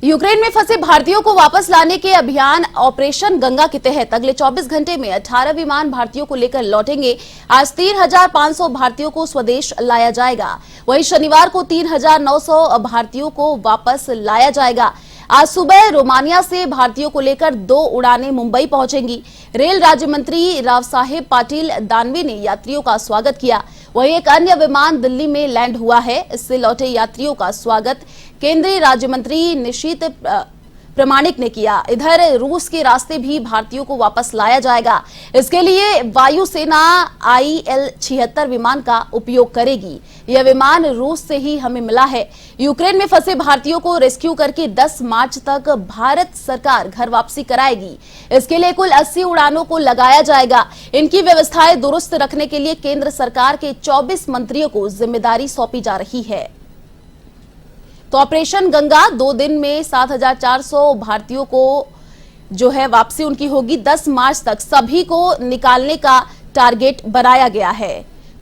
Ukraine में फंसे भारतीयों को वापस लाने के अभियान ऑपरेशन गंगा के तहत अगले 24 घंटे में 18 विमान भारतीयों को लेकर लौटेंगे। आज 3,500 भारतीयों को स्वदेश लाया जाएगा। वहीं शनिवार को 3,900 भारतीयों को वापस लाया जाएगा। आज सुबह रोमानिया से भारतीयों को लेकर 2 उड़ानें मुंबई पहुंचेंगी। रेल राज्य मंत्री राव साहेब पाटिल दानवे ने यात्रियों का स्वागत किया। वहीं एक अन्य विमान दिल्ली में लैंड हुआ है। इससे लौटे यात्रियों का स्वागत केंद्रीय राज्य मंत्री निशीत प्रमाणिक ने किया। इधर रूस के रास्ते भी भारतीयों को वापस लाया जाएगा। इसके लिए वायुसेना IL-76 विमान का उपयोग करेगी। यह विमान रूस से ही हमें मिला है। यूक्रेन में फंसे भारतीयों को रेस्क्यू करके 10 मार्च तक भारत सरकार घर वापसी कराएगी। इसके लिए कुल 80 उड़ानों को लगाया जाएगा। इनकी व्यवस्थाएं दुरुस्त रखने के लिए केंद्र सरकार के 24 मंत्रियों को जिम्मेदारी सौंपी जा रही है। तो ऑपरेशन गंगा 2 दिन में 7,400 भारतीयों को जो है वापसी उनकी होगी। 10 मार्च तक सभी को निकालने का टारगेट बनाया गया है।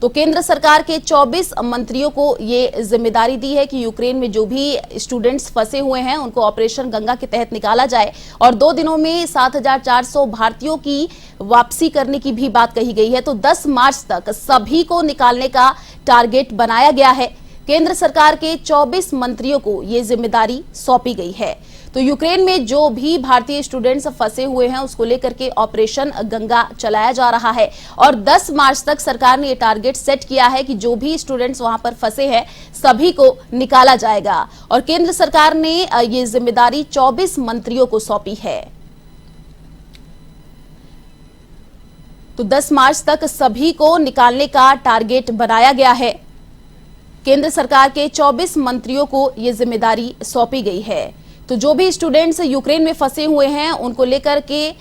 तो केंद्र सरकार के 24 मंत्रियों को ये जिम्मेदारी दी है कि यूक्रेन में जो भी स्टूडेंट्स फंसे हुए हैं उनको ऑपरेशन गंगा के तहत निकाला जाए और 2 दिनों में 7,400 भारतीयों की वापसी करने की भी बात कही गई है। तो 10 मार्च तक सभी को निकालने का टारगेट बनाया गया है। केंद्र सरकार के 24 मंत्रियों को ये जिम्मेदारी सौंपी गई है। तो यूक्रेन में जो भी भारतीय स्टूडेंट्स फंसे हुए हैं उसको लेकर के ऑपरेशन गंगा चलाया जा रहा है और 10 मार्च तक सरकार ने ये टारगेट सेट किया है कि जो भी स्टूडेंट्स वहां पर फंसे हैं सभी को निकाला जाएगा और केंद्र सरकार ने ये जिम्मेदारी 24 मंत्रियों को सौंपी है। तो 10 मार्च तक सभी को निकालने का टारगेट बनाया गया है। केंद्र सरकार के 24 मंत्रियों को यह जिम्मेदारी सौंपी गई है। तो जो भी स्टूडेंट्स यूक्रेन में फंसे हुए हैं उनको लेकर के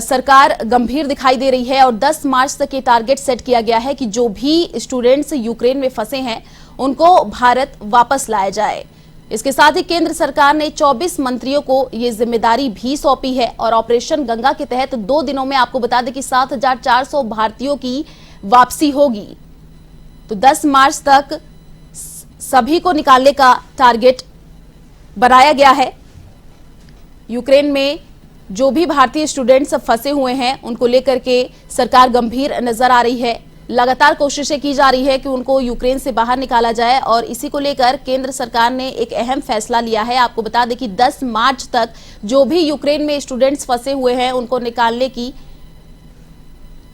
सरकार गंभीर दिखाई दे रही है और 10 मार्च तक ये टारगेट सेट किया गया है कि जो भी स्टूडेंट्स यूक्रेन में फंसे हैं उनको भारत वापस लाया जाए। इसके साथ ही केंद्र सरकार ने 24 मंत्रियों को ये जिम्मेदारी भी सौंपी है और ऑपरेशन गंगा के तहत 2 दिनों में आपको बता दें कि 7,400 भारतीयों की वापसी होगी। तो 10 मार्च तक सभी को निकालने का टारगेट बनाया गया है। यूक्रेन में जो भी भारतीय स्टूडेंट्स फंसे हुए हैं उनको लेकर के सरकार गंभीर नजर आ रही है। लगातार कोशिशें की जा रही है कि उनको यूक्रेन से बाहर निकाला जाए और इसी को लेकर केंद्र सरकार ने एक अहम फैसला लिया है। आपको बता दें कि 10 मार्च तक जो भी यूक्रेन में स्टूडेंट्स फंसे हुए हैं उनको निकालने की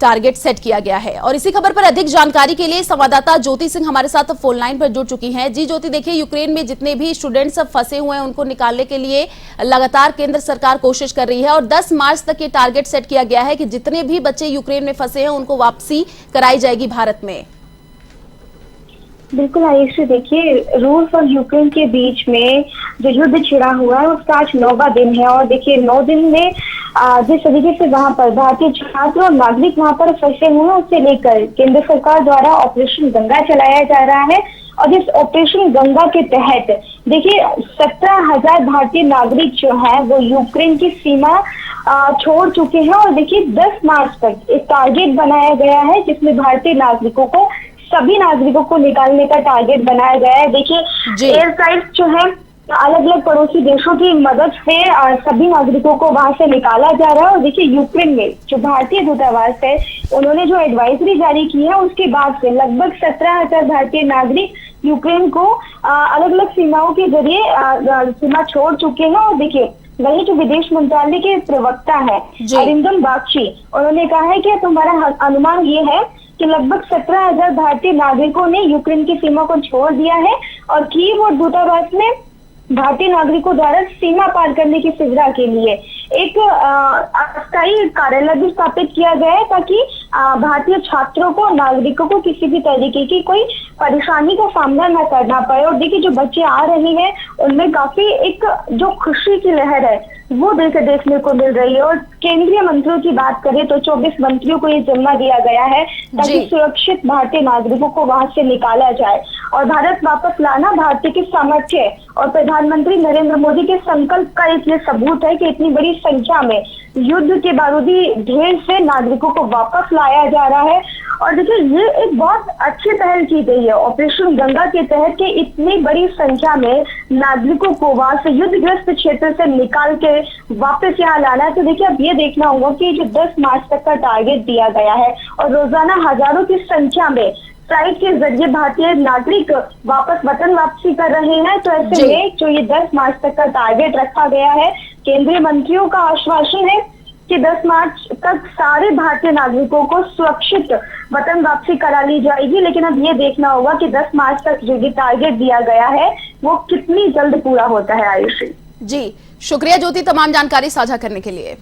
टारगेट सेट किया गया है। और इसी खबर पर अधिक जानकारी के लिए संवाददाता ज्योति सिंह हमारे साथ फोन लाइन पर जुड़ चुकी हैं। जी ज्योति, देखिए यूक्रेन में जितने भी स्टूडेंट्स फंसे हुए हैं उनको निकालने के लिए लगातार केंद्र सरकार कोशिश कर रही है और 10 मार्च तक ये टारगेट सेट किया गया है कि जितने भी बच्चे यूक्रेन में फंसे हैं उनको वापसी कराई जाएगी भारत में। बिल्कुल आयुषी, देखिए रूस और यूक्रेन के बीच में जो युद्ध छिड़ा हुआ है उसका आज 9वां दिन है और देखिए 9 दिन में जिस तरीके से वहां पर भारतीय छात्र और नागरिक वहां पर फंसे हुए हैं उससे लेकर केंद्र सरकार द्वारा ऑपरेशन गंगा चलाया जा रहा है और इस ऑपरेशन गंगा के तहत देखिए 17,000 भारतीय नागरिक जो है वो यूक्रेन की सीमा छोड़ चुके हैं और देखिए 10 मार्च तक एक टारगेट बनाया गया है जिसमें भारतीय नागरिकों को सभी नागरिकों को निकालने का टारगेट बनाया गया है। देखिए एयर फ्लाइट जो है अलग अलग पड़ोसी देशों की मदद से सभी नागरिकों को वहां से निकाला जा रहा है और देखिए यूक्रेन में जो भारतीय दूतावास है उन्होंने जो एडवाइजरी जारी की है उसके बाद से लगभग 17,000 भारतीय नागरिक यूक्रेन को अलग अलग सीमाओं के जरिए सीमा छोड़ चुके हैं और देखिए वही जो विदेश मंत्रालय के प्रवक्ता है अरिंदम बागची, उन्होंने कहा है कि तुम्हारा अनुमान ये है कि लगभग 17,000 भारतीय नागरिकों ने यूक्रेन की सीमा को छोड़ दिया है और कीव और दूतावास में भारतीय नागरिकों द्वारा सीमा पार करने की सुविधा के लिए एक अस्थायी कार्यालय भी स्थापित किया गया है ताकि भारतीय छात्रों को नागरिकों को किसी भी तरीके की कोई परेशानी का सामना न करना पड़े। और देखिए जो बच्चे आ रहे हैं उनमें काफी एक जो खुशी की लहर है वो देखने को मिल रही है। और केंद्रीय मंत्रियों की बात करें तो 24 मंत्रियों को ये जिम्मा दिया गया है ताकि सुरक्षित भारतीय नागरिकों को वहां से निकाला जाए और भारत वापस लाना भारतीय के सामर्थ्य और प्रधानमंत्री नरेंद्र मोदी के संकल्प का एक ये सबूत है कि इतनी बड़ी संख्या में युद्ध के बारूदी ढेर से नागरिकों को वापस लाया जा रहा है और देखिए ये एक बहुत अच्छी पहल की गई है ऑपरेशन गंगा के तहत कि इतनी बड़ी संख्या में नागरिकों को वहां से युद्धग्रस्त क्षेत्र से निकाल के वापस यहाँ लाना है। तो देखिए अब ये देखना होगा कि जो 10 मार्च तक का टारगेट दिया गया है और रोजाना हजारों की संख्या में फ्लाइट के जरिए भारतीय नागरिक वापस वतन वापसी कर रहे हैं। तो ऐसे में जो ये 10 मार्च तक का टारगेट रखा गया है, केंद्रीय मंत्रियों का आश्वासन है कि 10 मार्च तक सारे भारतीय नागरिकों को सुरक्षित वतन वापसी करा ली जाएगी। लेकिन अब ये देखना होगा कि 10 मार्च तक जो ये टारगेट दिया गया है वो कितनी जल्द पूरा होता है। आयुषी जी, शुक्रिया ज्योति तमाम जानकारी साझा करने के लिए।